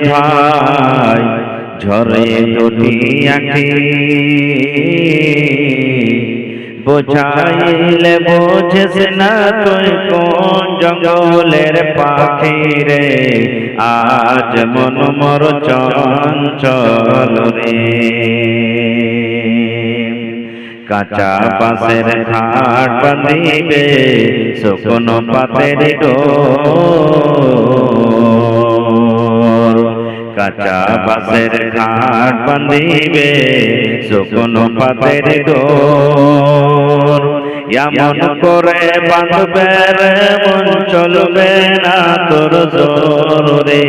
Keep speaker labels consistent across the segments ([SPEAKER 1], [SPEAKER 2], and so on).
[SPEAKER 1] ভাই ঝরে দুটি আঁখি বোঝাইলে বোঝেস না তুই কোন জঙ্গলের পাখি রে আজ মন মর চঞ্চল রে কাঁচা বাঁশের ঘাট বাঁধিবে শুকনো পাতের ডোর কাঁচা বাঁশের ঘাট বাঁধিবে শুকনো পাতের ডোর এমন করে বাঁধবে রে মন চলবে না তোর জোর রে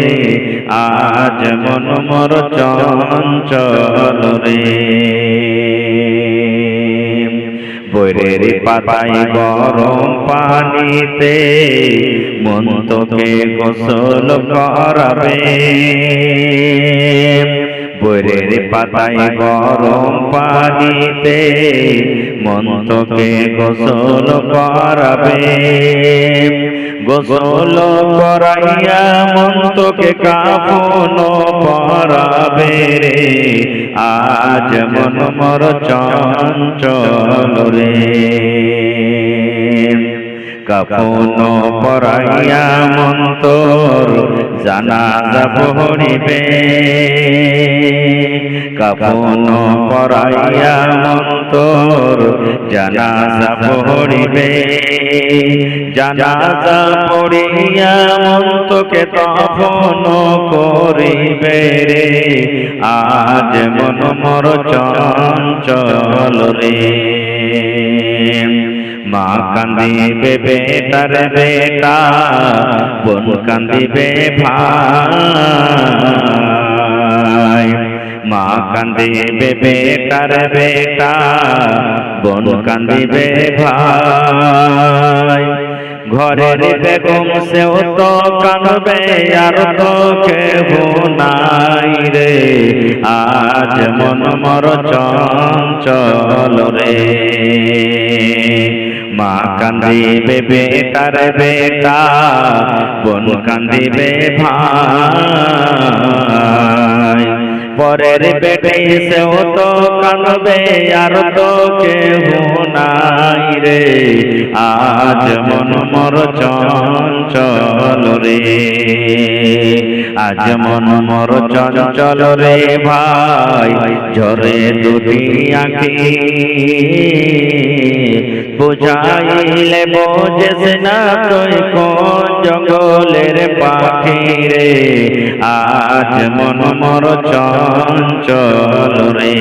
[SPEAKER 1] আজ মন মর চঞ্চল রে বৈরের পাতায় গরম পানিতে মন তোকে গোসল করাবে বৈরের পাতায় গরম পানিতে মন তোকে গোসল করাবে গোসল করাইয়া মন তোকে কাফন পরাবে রে আজ মন মর চঞ্চল রে কাফন পরাইয়া মন তোর জানাজা পড়িবে কাফন পরাইয়া মন তোর জানাজা পড়িবে জানাজা পড়িয়া মন তোকে তখন করিবে রে আজ মন মর চঞ্চল রে মা কান্দিবে বেটার বেটা বোন কান্দিবে ভাই মা কান্দিবে বেটার বেটা বোন কান্দিবে ভাই ঘরের বেগম সেও তো কাঁদবে আর তো কেহ নাই রে আজ মন মর চঞ্চল রে মা কান্দিবে বেটার বেটা বোন কান্দিবে ভাই পরের বেটে সেও তো কাঁদবে আর তো কেহ নাই রে আজ মন মর চঞ্চল রে আজ মন মর চঞ্চল রে ভাই ঝরে দুটি আঁখি বুঝাইলে বোঝেস না তুই কোন জঙ্গলের পাখি রে আজ মন মর চঞ্চল রে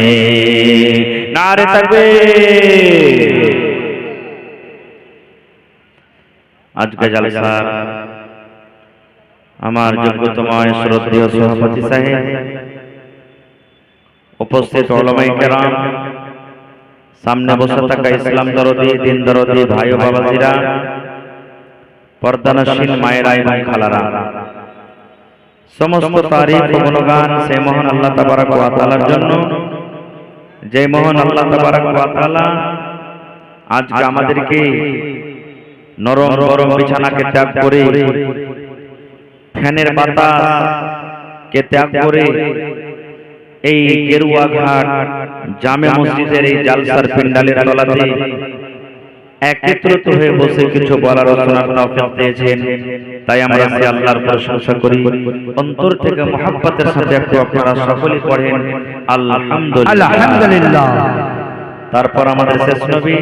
[SPEAKER 1] নারে তাকবীর আজকে জলসার আমার যোগ্যতম শ্রদ্ধেয় সভাপতি সাহেব উপস্থিত উলামায়ে কেরাম সামনে বসে থাকা ইসলাম দরদি দিন দরদি ভাই ও বাবাজিরা পর্দানশীল মায়েরা এবং খালারা সমস্ত তারিফ ও গুণগান সেই মহান আল্লাহ তাবারক ওয়া তাআলার জন্য যে মহান আল্লাহ তাবারক ওয়া তাআলা আজকে আমাদেরকে নরম গরম বিছানাকে ত্যাগ করে ফ্যানের বাতাসকে ত্যাগ করে এই গেরুয়া ঘাট জামে মসজিদের এই জালসার প্যান্ডেলের তলাতে একত্রিত হয়ে বসে কিছু বলার শোনার তৌফিক দিয়েছেন তাই আমরা সে আল্লাহর প্রশংসা করি অন্তর থেকে মহব্বতের সাথে একটু আপনারা সকলেই পড়েন আলহামদুলিল্লাহ তারপর আমাদের শেষ নবী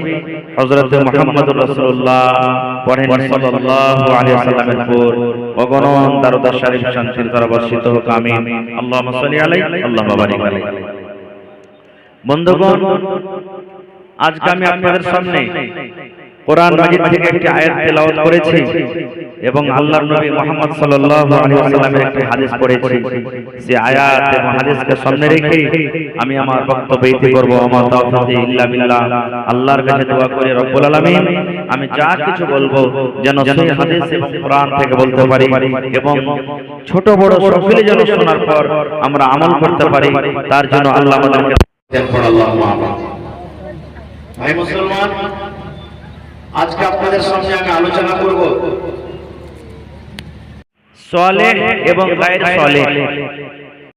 [SPEAKER 1] হযরত মুহাম্মদুর রাসূলুল্লাহ পড়েন সাল্লাল্লাহু আলাইহি ওয়াসাল্লামের উপর অগণন দরুদ শরীফ শান্তির ধারা বর্ষিত হোক আমিন আল্লাহুম্মা সাল্লি আলাইহি আল্লাহুম্মা বারিক আলাইহি বন্ধুগণ আজকে আমি আপনাদের সামনে কোরআন মাজিদ থেকে একটি আয়াত তেলাওয়াত করেছি এবং আল্লাহর নবী মুহাম্মদ সাল্লাল্লাহু আলাইহি ওয়াসাল্লামের একটি হাদিস পড়েছি সেই আয়াত এবং হাদিসকে সামনে রেখে আমি আমার বক্তব্য ইতি করব আমা তাওফীক ইল্লা বিল্লাহ আল্লাহর কাছে দোয়া করি রব্বুল আলামিন আমি যা কিছু বলবো যেন সেই হাদিস এবং কোরআন থেকে বলতে পারি এবং ছোট বড় সকলে যেন শোনার পর আমরা আমল করতে পারি তার জন্য আল্লাহ আমাদেরকে দেন আল্লাহুম্মা আমিন ভাই মুসলমান আজকে আপনাদের সামনে আমি আলোচনা করব সালেহ এবং গায়র সালেহ